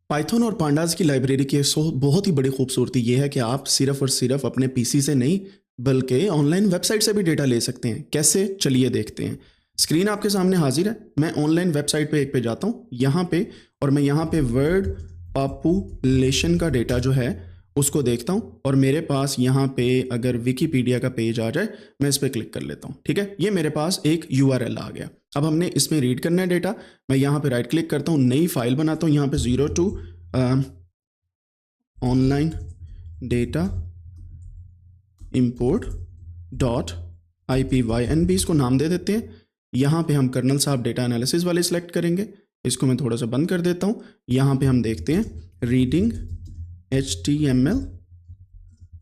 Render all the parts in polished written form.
Python और pandas की library की बहुत ही बड़ी खूबसूरती ये है कि आप सिर्फ और सिर्फ अपने पीसी से नहीं बल्कि ऑनलाइन वेबसाइट से भी डेटा ले सकते हैं। कैसे, चलिए देखते हैं। स्क्रीन आपके सामने हाजिर है। मैं ऑनलाइन वेबसाइट पे एक पे जाता हूँ यहाँ पे, और मैं यहाँ पे वर्ल्ड पॉपुलेशन का डेटा जो है उसको देखता हूँ, और मेरे पास यहाँ पे अगर विकीपीडिया का पेज आ जाए मैं इस पर क्लिक कर लेता हूँ। ठीक है, ये मेरे पास एक URL आ गया। अब हमने इसमें रीड करना है डेटा। मैं यहाँ पे राइट क्लिक करता हूँ, नई फाइल बनाता हूँ, यहाँ पे 02 ऑनलाइन डेटा import .ipynb इसको नाम दे देते हैं। यहाँ पे हम कर्नल साहब डेटा एनालिसिस वाले सिलेक्ट करेंगे। इसको मैं थोड़ा सा बंद कर देता हूँ। यहाँ पे हम देखते हैं रीडिंग HTML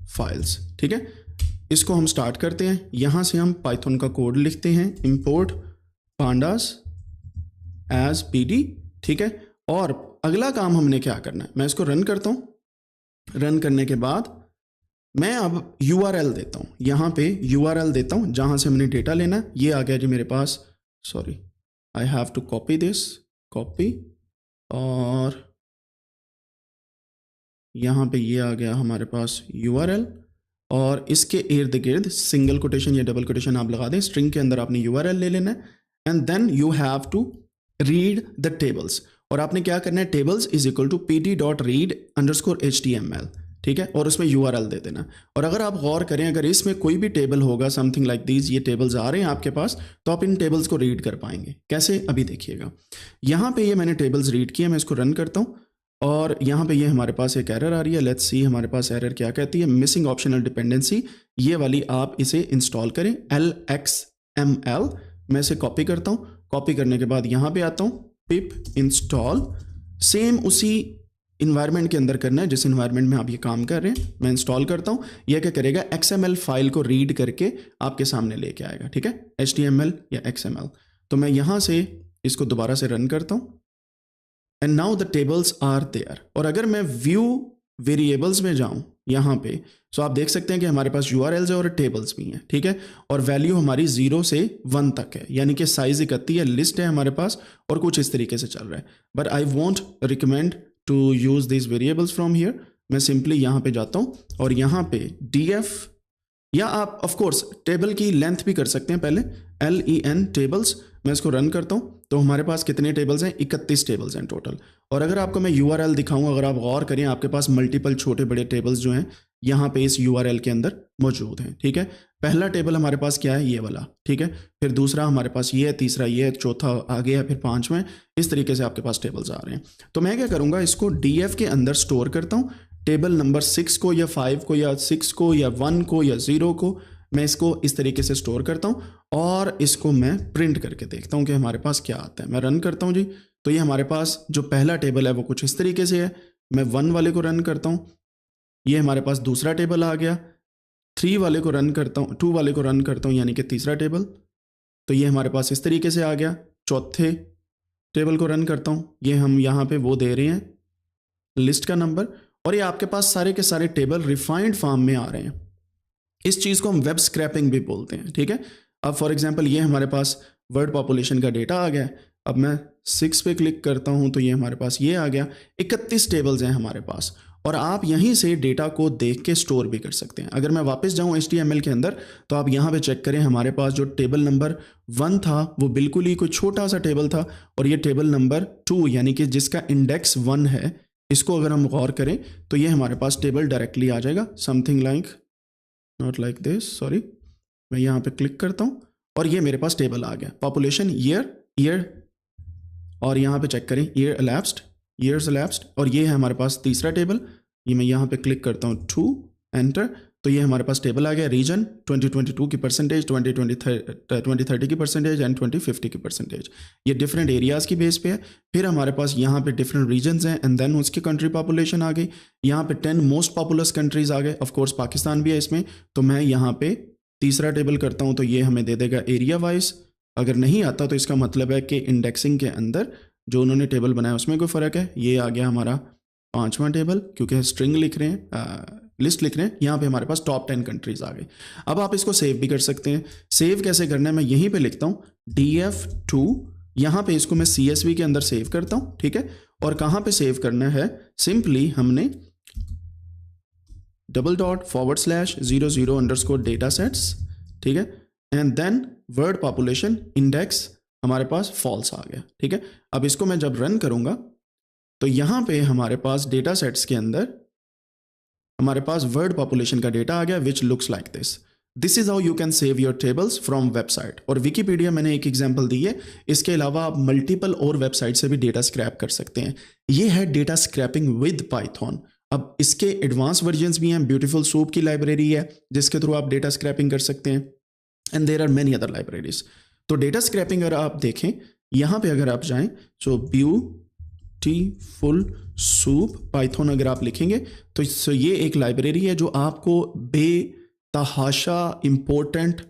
फाइल्स। ठीक है, इसको हम स्टार्ट करते हैं। यहाँ से हम पाइथन का कोड लिखते हैं, import pandas as pd। ठीक है, और अगला काम हमने क्या करना है, मैं इसको रन करता हूँ। रन करने के बाद मैं अब URL देता हूँ, यहाँ पे URL देता हूँ जहाँ से हमने डेटा लेना है। ये आ गया जी मेरे पास, sorry I have to copy this, copy, और यहाँ पे ये आ गया हमारे पास URL, और इसके इर्द गिर्द सिंगल कोटेशन या डबल कोटेशन आप लगा दें। स्ट्रिंग के अंदर आपने URL ले लेना है, and then you have to read the tables. और आपने क्या करना है, tables is equal to pd.read_html। ठीक है, और उसमें URL दे देना। और अगर आप गौर करें, अगर इसमें कोई भी टेबल होगा समथिंग लाइक दिस, ये टेबल्स आ रहे हैं आपके पास, तो आप इन टेबल्स को रीड कर पाएंगे। कैसे, अभी देखिएगा। यहाँ पे ये मैंने टेबल्स रीड किए, मैं इसको रन करता हूँ, और यहाँ पे ये हमारे पास एक एरर आ रही है। लेट्स सी हमारे पास एरर क्या कहती है, मिसिंग ऑप्शनल डिपेंडेंसी। ये वाली आप इसे इंस्टॉल करें, LXML। मैं इसे कॉपी करता हूँ। कॉपी करने के बाद यहाँ पे आता हूँ, पिप इंस्टॉल। सेम उसी इन्वायरमेंट के अंदर करना है जिस इन्वायरमेंट में आप ये काम कर रहे हैं। मैं इंस्टॉल करता हूँ। यह क्या करेगा, XML फाइल को रीड करके आपके सामने लेके आएगा। ठीक है, HTML या XML। तो मैं यहाँ से इसको दोबारा से रन करता हूँ, and now the tables are there. और अगर मैं व्यू वेरिएबल्स में जाऊँ यहाँ पे, तो आप देख सकते हैं कि हमारे पास URLs है और टेबल्स भी हैं। ठीक है, और वैल्यू हमारी 0 से 1 तक है, यानी कि साइज 31 है, लिस्ट है हमारे पास, और कुछ इस तरीके से चल रहा है। But I want recommend to use this variables from here. मैं सिंपली यहाँ पे जाता हूँ, और यहाँ पे DF, या आप ऑफ कोर्स टेबल की लेंथ भी कर सकते हैं पहले, LEN टेबल्स। मैं इसको रन करता हूँ, तो हमारे पास कितने टेबल्स हैं, 31 टेबल्स हैं टोटल। और अगर आपको मैं URL दिखाऊँ, अगर आप गौर करें, आपके पास मल्टीपल छोटे बड़े टेबल्स जो हैं यहाँ पे इस URL के अंदर मौजूद हैं। ठीक है, पहला टेबल हमारे पास क्या है, ये वाला। ठीक है, फिर दूसरा हमारे पास ये है, तीसरा ये है, चौथा आगे है, फिर पांचवा। इस तरीके से आपके पास टेबल्स आ रहे हैं। तो मैं क्या करूँगा, इसको DF के अंदर स्टोर करता हूँ। टेबल नंबर 6 को या 5 को या 6 को या 1 को या 0 को मैं इसको इस तरीके से स्टोर करता हूँ, और इसको मैं प्रिंट करके देखता हूँ कि हमारे पास क्या आता है। मैं रन करता हूँ जी, तो ये हमारे पास जो पहला टेबल है वो कुछ इस तरीके से है। मैं 1 वाले को रन करता हूँ, ये हमारे पास दूसरा टेबल आ गया। 3 वाले को रन करता हूँ, 2 वाले को रन करता हूँ, यानी कि तीसरा टेबल, तो ये हमारे पास इस तरीके से आ गया। चौथे टेबल को रन करता हूँ, ये हम यहाँ पे वो दे रहे हैं लिस्ट का नंबर, और ये आपके पास सारे के सारे टेबल रिफाइंड फॉर्म में आ रहे हैं। इस चीज़ को हम वेब स्क्रैपिंग भी बोलते हैं। ठीक है, अब फॉर एग्जांपल ये हमारे पास वर्ल्ड पॉपुलेशन का डेटा आ गया। अब मैं 6 पे क्लिक करता हूँ, तो ये हमारे पास ये आ गया। 31 टेबल्स हैं हमारे पास, और आप यहीं से डेटा को देख के स्टोर भी कर सकते हैं। अगर मैं वापस जाऊँ HTML के अंदर, तो आप यहाँ पे चेक करें, हमारे पास जो टेबल नंबर 1 था वो बिल्कुल ही कोई छोटा सा टेबल था, और ये टेबल नंबर 2 यानी कि जिसका इंडेक्स 1 है, इसको अगर हम गौर करें तो ये हमारे पास टेबल डायरेक्टली आ जाएगा, something like not like this, sorry. मैं यहाँ पे क्लिक करता हूँ, और ये मेरे पास टेबल आ गया, पॉपुलेशन, ईयर, और यहाँ पे चेक करें ईयर्स elapsed, और ये है हमारे पास तीसरा टेबल। ये मैं यहाँ पे क्लिक करता हूँ, 2 एंटर, तो ये हमारे पास टेबल आ गया। रीजन 2022 की परसेंटेज, 2030 की परसेंटेज, एंड 2050 की परसेंटेज। ये डिफरेंट एरियाज़ की बेस पे है। फिर हमारे पास यहाँ पे डिफरेंट रीजन्स हैं, एंड देन उसकी कंट्री पॉपुलेशन आ गई। यहाँ पे 10 मोस्ट पॉपुलस कंट्रीज आ गए, ऑफकोर्स पाकिस्तान भी है इसमें। तो मैं यहाँ पे तीसरा टेबल करता हूँ, तो ये हमें दे देगा एरिया वाइज। अगर नहीं आता तो इसका मतलब है कि इंडेक्सिंग के अंदर जो उन्होंने टेबल बनाया उसमें कोई फ़र्क है। ये आ गया हमारा 5वां टेबल, क्योंकि स्ट्रिंग लिख रहे हैं, लिस्ट लिख रहे हैं। यहाँ पे हमारे पास टॉप 10 कंट्रीज आ गई। अब आप इसको सेव भी कर सकते हैं। सेव कैसे करना है, मैं यहीं पे लिखता हूँ DF2, यहाँ पे इसको मैं CSV के अंदर सेव करता हूँ। ठीक है, और कहाँ पे सेव करना है, सिंपली हमने $/00_datasets, ठीक है, and then word population index हमारे पास फॉल्स आ गया, ठीक है। अब इसको मैं जब रन करूंगा तो यहाँ पे हमारे पास डेटा सेट्स के अंदर हमारे पास वर्ड पॉपुलेशन का डेटा आ गया which looks like this. This is how you can save your tables from website. और विकीपीडिया मैंने एक एग्जांपल दी है, इसके अलावा आप मल्टीपल और वेबसाइट से भी डेटा स्क्रैप कर सकते हैं। ये है डेटा स्क्रैपिंग विद पाइथन। अब इसके एडवांस वर्जन्स भी हैं, ब्यूटीफुल सूप की लाइब्रेरी है जिसके थ्रू आप डेटा स्क्रैपिंग कर सकते हैं, and there are many other libraries. तो डेटा स्क्रैपिंग अगर आप देखें यहाँ पे अगर आप जाएं तो ब्यूटीफुल सूप पाइथन अगर आप लिखेंगे तो ये एक लाइब्रेरी है जो आपको बेतहाशा इंपॉर्टेंट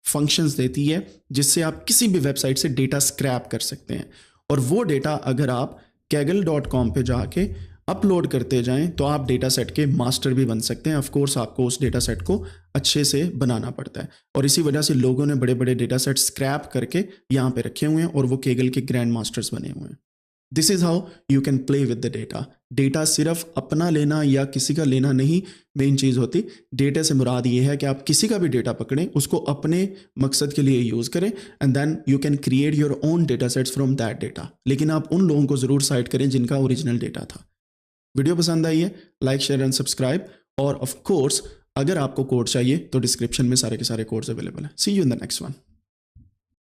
फंक्शंस देती है जिससे आप किसी भी वेबसाइट से डेटा स्क्रैप कर सकते हैं। और वो डेटा अगर आप kaggle.com पे जाके अपलोड करते जाएं तो आप डेटा सेट के मास्टर भी बन सकते हैं। ऑफ कोर्स आपको उस डेटा सेट को अच्छे से बनाना पड़ता है, और इसी वजह से लोगों ने बड़े बड़े डेटा सेट स्क्रैप करके यहाँ पे रखे हुए हैं और वो केगल के ग्रैंड मास्टर्स बने हुए हैं। This is how you can play with the data. Data सिर्फ अपना लेना या किसी का लेना नहीं मेन चीज़ होती। डेटा से मुराद ये है कि आप किसी का भी डेटा पकड़ें, उसको अपने मकसद के लिए यूज़ करें, and then you can create your own data sets from that data. लेकिन आप उन लोगों को ज़रूर साइट करें जिनका ओरिजिनल डेटा था। वीडियो पसंद आई है, लाइक शेयर एंड सब्सक्राइब, और ऑफ कोर्स अगर आपको कोड चाहिए तो डिस्क्रिप्शन में सारे के सारे कोड्स अवेलेबल हैं। See you in the next one.